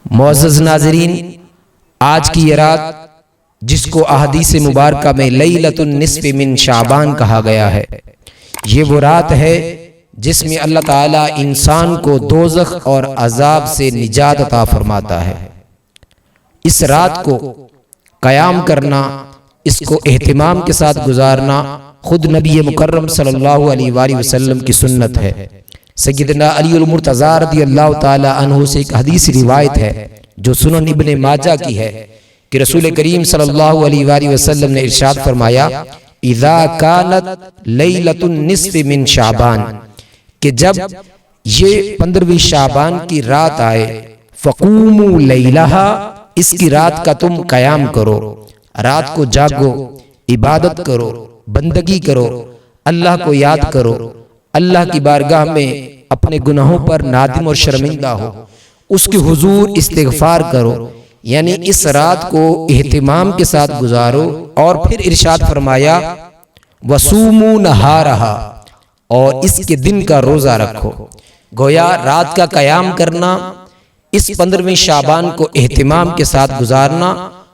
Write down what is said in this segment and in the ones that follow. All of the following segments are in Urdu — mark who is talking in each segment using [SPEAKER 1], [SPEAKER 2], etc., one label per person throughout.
[SPEAKER 1] معزز ناظرین، آج کی یہ رات جس کو احادیث مبارکہ میں لیلۃ النصف من شعبان کہا گیا ہے، یہ وہ رات ہے جس میں اللہ تعالیٰ انسان کو دوزخ اور عذاب سے نجات عطا فرماتا ہے۔ اس رات کو قیام کرنا، اس کو اہتمام کے ساتھ گزارنا خود نبی مکرم صلی اللہ علیہ وآلہ وسلم کی سنت ہے۔ سیدنا علی المرتضی رضی اللہ تعالی عنہ سے ایک حدیث روایت ہے جو سنن ابن ماجہ کی ہے کہ رسول کریم صلی اللہ علیہ وآلہ وسلم نے ارشاد فرمایا، اذا کانت لیلۃ النصف من شعبان، کہ جب یہ 15ویں شعبان کی رات آئے، فقوموا لیلہا، اس کی رات کا تم قیام کرو، رات کو جاگو، عبادت کرو، بندگی کرو، اللہ کو یاد کرو، اللہ کی بارگاہ میں اپنے گناہوں پر نادم اور شرمندہ ہو، اس کے حضور استغفار کرو، یعنی اس رات کو اہتمام کے ساتھ گزارو۔ اور پھر ارشاد فرمایا، وَصُومُوا نَهَارَهَا، اور اس کے دن کا روزہ رکھو۔ گویا رات کا قیام کرنا، اس 15ویں شعبان کو اہتمام کے ساتھ گزارنا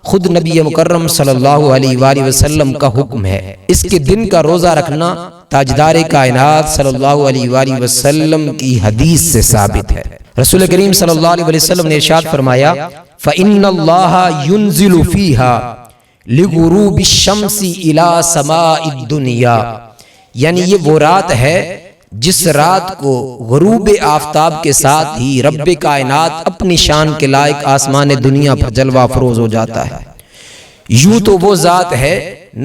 [SPEAKER 1] خود نبی مکرم صلی اللہ علیہ وآلہ وسلم کا حکم ہے۔ اس کے دن کا روزہ رکھنا تاجدار کائنات صلی اللہ علیہ وآلہ وسلم کی حدیث سے ثابت ہے۔ رسول کریم صلی اللہ علیہ وسلم نے ارشاد فرمایا، فَإِنَّ اللَّهَ يُنزِلُ فِيهَا لِغُرُوبِ الشَّمْسِ إِلَى سَمَاءِ الدُّنْيَا، یعنی یہ وہ رات ہے جس رات کو غروب آفتاب کے ساتھ ہی رب کائنات اپنی شان کے لائق آسمان دنیا پر جلوہ افروز ہو جاتا ہے۔ یوں تو وہ ذات ہے،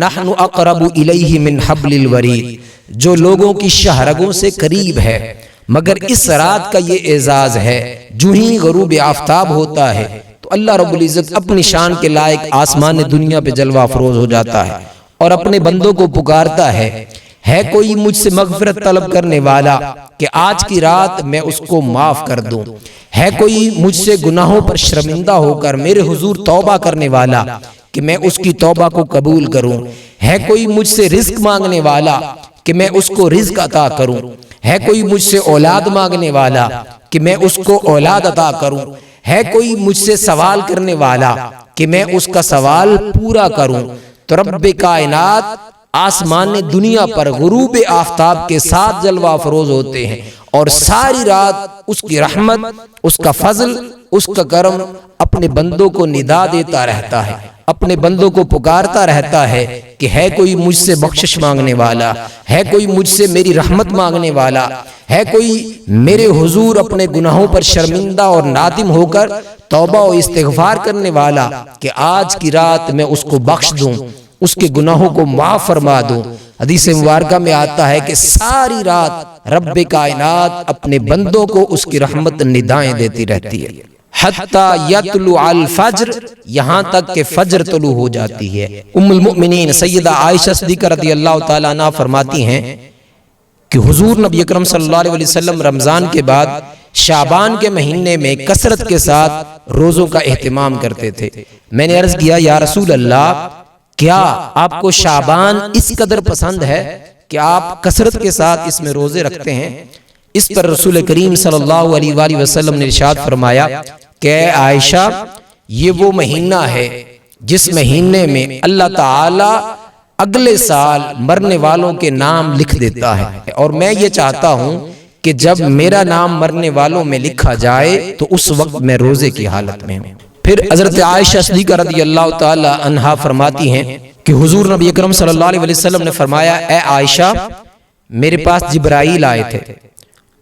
[SPEAKER 1] نحن اقرب الیہ من حبل الورید، جو لوگوں کی شہرگوں سے قریب ہے، مگر اس رات کا یہ اعزاز ہے، جو ہی غروب آفتاب ہوتا ہے تو اللہ رب العزت اپنی شان کے لائق آسمان دنیا پہ جلوہ افروز ہو جاتا ہے اور اپنے بندوں کو پکارتا ہے کوئی مجھ سے مغفرت طلب کرنے والا کہ آج کی رات میں اس کو معاف کر دوں؟ ہے کوئی مجھ سے گناہوں پر شرمندہ ہو کر میرے حضور توبہ کرنے والا کہ میں اس کی توبہ کو قبول کروں؟ ہے کوئی مجھ سے رزق مانگنے والا کہ میں اس کو رزق عطا کروں؟ ہے کوئی مجھ سے اولاد مانگنے والا کہ میں اس کو اولاد عطا کروں؟ ہے کوئی مجھ سے سوال کرنے والا کہ میں اس کا سوال پورا کروں؟ تو رب کائنات آسمان دنیا پر غروب آفتاب کے ساتھ جلوہ افروز ہوتے ہیں اور ساری رات اس کی رحمت، اس کا فضل، اس کا کرم اپنے بندوں کو ندا دیتا رہتا ہے، اپنے بندوں کو پکارتا رہتا ہے کہ ہے کوئی مجھ سے بخشش مانگنے والا، ہے کوئی مجھ سے میری رحمت مانگنے والا، ہے کوئی میرے حضور اپنے گناہوں پر شرمندہ اور نادم ہو کر توبہ و استغفار کرنے والا کہ آج کی رات میں اس کو بخش دوں، اس کے گناہوں کو معاف فرما دوں۔ حدیث مبارکہ میں آتا ہے کہ ساری رات رب کائنات اپنے بندوں کو اس کی رحمت ندائیں دیتی رہتی ہے، حتی یطلع الفجر، یہاں تک کہ فجر طلوع ہو جاتی ہے۔ ام المؤمنین سیدہ عائشہ صدیقہ رضی اللہ تعالیٰ عنہ فرماتی ہیں کہ حضور نبی اکرم صلی اللہ علیہ وسلم رمضان کے بعد شعبان کے مہینے میں کثرت کے ساتھ روزوں کا اہتمام کرتے تھے۔ میں نے عرض کیا، یا رسول اللہ، کیا آپ کو شعبان اس قدر پسند ہے کہ آپ کثرت کے ساتھ اس میں روزے رکھتے ہیں؟ اس پر رسول کریم صلی اللہ علیہ وآلہ وسلم نے ارشاد فرمایا کہ اے عائشہ، یہ وہ مہینہ ہے جس مہینے میں اللہ تعالی اگلے سال مرنے والوں کے نام لکھ دیتا ہے، اور میں یہ چاہتا ہوں کہ جب میرا نام مرنے والوں میں لکھا جائے تو اس وقت میں روزے کی حالت میں ہوں۔ پھر حضرت عائشہ صدیقہ رضی اللہ تعالی عنہا فرماتی ہیں کہ حضور نبی اکرم صلی اللہ علیہ وسلم نے فرمایا، اے عائشہ، میرے پاس جبرائیل آئے تھے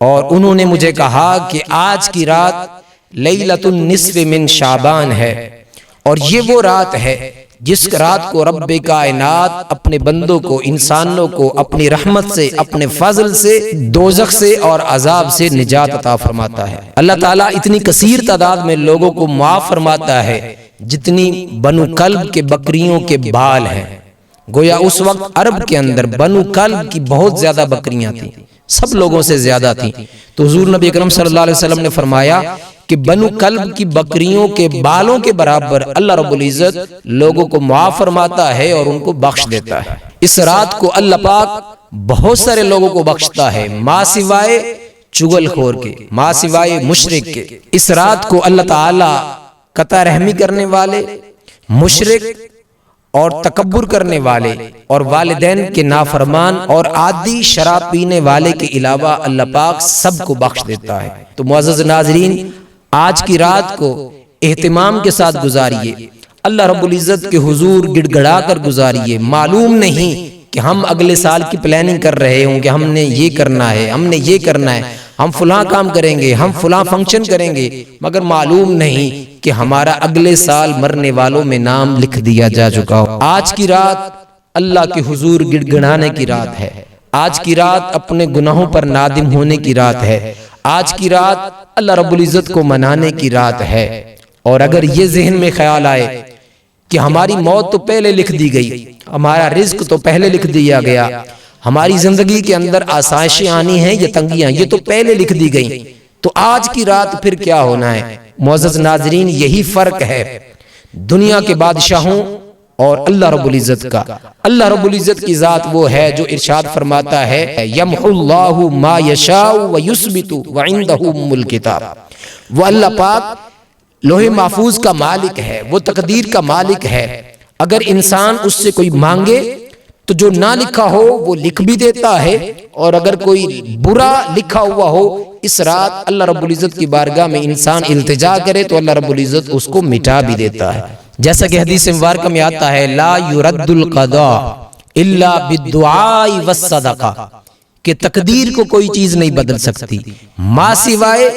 [SPEAKER 1] اور انہوں نے مجھے کہا کہ آج کی رات لیلۃ النصف من شعبان ہے، اور یہ وہ رات ہے جس رات کو رب کائنات اپنے بندوں کو، انسانوں کو اپنی رحمت سے، اپنے فضل سے دوزخ سے اور عذاب سے نجات عطا فرماتا ہے۔ اللہ تعالیٰ اتنی کثیر تعداد میں لوگوں کو معاف فرماتا ہے جتنی بنو کلب کے بکریوں کے بال ہیں۔ گویا اس وقت عرب کے اندر بنو کلب کی بہت زیادہ بکریاں تھیں، سب لوگوں سے زیادہ تھیں، تو حضور نبی اکرم صلی اللہ علیہ وسلم نے فرمایا کہ بنو کلب کی بکریوں کے بالوں کے برابر اللہ رب العزت لوگوں کو معاف فرماتا ہے اور ان کو بخش دیتا ہے۔ اس رات کو اللہ پاک بہت سارے لوگوں کو بخشتا ہے، ماں سوائے چغل خور کے، ماں سوائے مشرک کے۔ اس رات کو اللہ تعالی قطع رحمی کرنے والے، مشرک اور تکبر کرنے والے اور والدین کے نافرمان اور عادی شراب پینے والے کے علاوہ اللہ پاک سب کو بخش دیتا ہے۔ تو معزز ناظرین، آج کی رات کو اہتمام کے ساتھ گزاریے، اللہ رب العزت کے حضور گڑ گڑا کر گزاریے۔ معلوم نہیں کہ ہم اگلے سال کی پلاننگ کر رہے ہوں کہ ہم نے یہ کرنا ہے، ہم نے یہ کرنا ہے، ہم فلاں کام کریں گے، ہم فلاں فنکشن کریں گے، مگر معلوم نہیں کہ ہمارا اگلے سال مرنے والوں میں نام لکھ دیا جا چکا ہو۔ آج کی رات اللہ کے حضور گڑ گڑانے کی رات ہے، آج کی رات اپنے گناہوں پر نادم ہونے کی رات ہے، آج کی رات اللہ رب العزت کو منانے کی رات ہے۔ اور اگر یہ ذہن میں خیال آئے کہ ہماری موت تو پہلے لکھ دی گئی، ہمارا رزق تو پہلے لکھ دیا گیا، ہماری زندگی کے اندر آسائشیں آنی ہیں یا تنگیاں، یہ تو پہلے لکھ دی گئی، تو آج کی رات پھر کیا ہونا ہے؟ معزز ناظرین، یہی فرق ہے دنیا کے بادشاہوں اور اللہ رب العزت کا۔ اللہ رب العزت کی ذات وہ ہے جو ارشاد فرماتا ہے یمحو اللہ ما یشاء ویثبت وعندہ ام الکتاب۔ وہ اللہ پاک لوح محفوظ کا مالک ہے، وہ تقدیر کا مالک ہے۔ اگر انسان اس سے کوئی مانگے تو جو نہ لکھا ہو وہ لکھ بھی دیتا ہے، اور اگر کوئی برا لکھا ہوا ہو اس رات اللہ رب العزت کی بارگاہ میں انسان التجا کرے تو اللہ رب العزت اس کو مٹا بھی دیتا ہے۔ جیسا کہ حدیث مبارکہ میں آتا ہے لا يرد القضاء الا بالدعاء والصدقہ، کہ تقدیر کو کوئی چیز نہیں بدل سکتی ما سوائے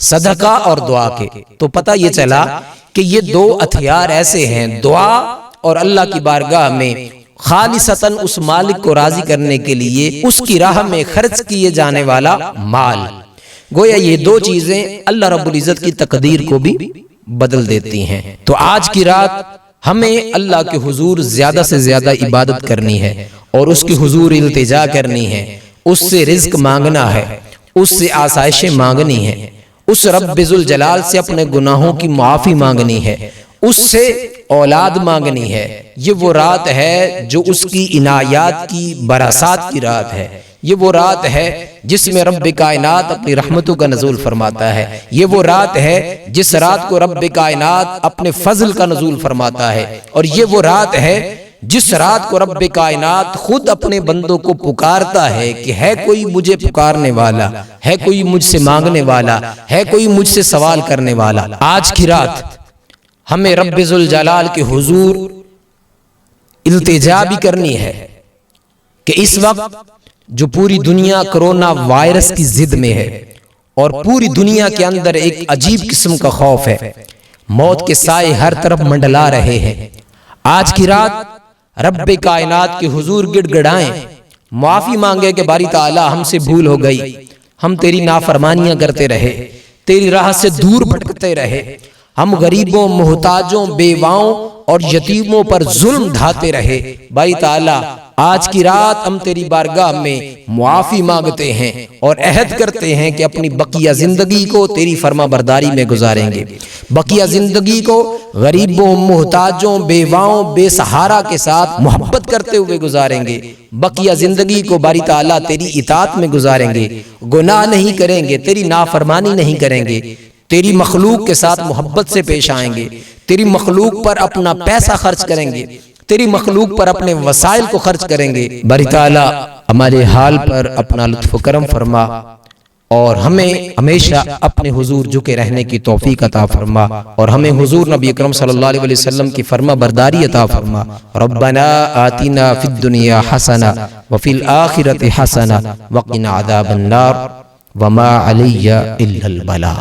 [SPEAKER 1] صدقہ اور دعا کے۔ تو پتہ یہ چلا کہ یہ دو ہتھیار ایسے ہیں، دعا اور اللہ کی بارگاہ میں خالصتاً اس مالک کو راضی کرنے کے لیے اس کی راہ میں خرچ کیے جانے والا مال۔ گویا یہ دو چیزیں اللہ رب العزت کی تقدیر کو بھی بدل دیتی ہیں۔ تو آج کی رات ہمیں اللہ کے حضور زیادہ سے زیادہ عبادت کرنی ہے اور اس کے حضور التجا کرنی ہے، اس سے رزق مانگنا ہے، اس سے آسائشیں مانگنی ہے، اس رب ذوالجلال سے اپنے گناہوں کی معافی مانگنی ہے، اس سے اولاد مانگنی ہے۔ یہ وہ رات ہے جو اس کی عنایات کی براسات کی رات ہے، یہ وہ رات ہے جس میں رب کائنات اپنی رحمتوں کا نزول فرماتا ہے، یہ وہ رات ہے جس رات کو رب کائنات اپنے فضل کا نزول فرماتا ہے، اور یہ وہ رات ہے جس رات کو رب کائنات خود اپنے بندوں کو پکارتا ہے کہ ہے کوئی مجھے پکارنے والا، ہے کوئی مجھ سے مانگنے والا، ہے کوئی مجھ سے سوال کرنے والا۔ آج کی رات ہمیں رب ذوالجلال کے حضور التجا بھی کرنی ہے کہ اس وقت جو پوری دنیا کرونا وائرس کی زد میں ہے اور پوری دنیا کے اندر ایک عجیب قسم کا خوف ہے، موت کے سائے ہر طرف منڈلا رہے ہیں، آج کی رات رب کائنات کے حضور گڑ گڑائیں، معافی مانگے کہ باری تعالی ہم سے بھول ہو گئی، ہم تیری نافرمانیاں کرتے رہے، تیری راہ سے دور بھٹکتے رہے، ہم غریبوں، محتاجوں، بیواؤں اور یتیموں پر ظلم ڈھاتے رہے۔ باری تعالی آج کی رات ہم تیری بارگاہ میں معافی مانگتے ہیں اور عہد کرتے ہیں کہ اپنی بقیہ زندگی کو تیری فرما برداری میں گزاریں گے، بقیہ زندگی کو غریبوں، محتاجوں، بیواؤں، بے سہارا کے ساتھ محبت کرتے ہوئے گزاریں گے، بقیہ زندگی کو باری تعالیٰ تیری اطاعت میں گزاریں گے، گناہ نہیں کریں گے، تیری نافرمانی نہیں کریں گے، تیری مخلوق کے ساتھ محبت سے پیش آئیں گے، تیری مخلوق پر اپنا پیسہ خرچ کریں گے، تیری مخلوق پر اپنے وسائل کو خرچ کریں گے۔ باری تعالیٰ ہمارے حال پر اپنا لطف و کرم فرما اور ہمیں ہمیشہ اپنے حضور جھکے رہنے کی توفیق عطا فرما، اور ہمیں حضور نبی اکرم صلی اللہ علیہ وسلم کی فرما برداری عطا فرما۔ ربنا آتنا فی الدنیا حسنہ وفی الآخرۃ حسنہ وقنا عذاب النار وما علی الا البلاغ۔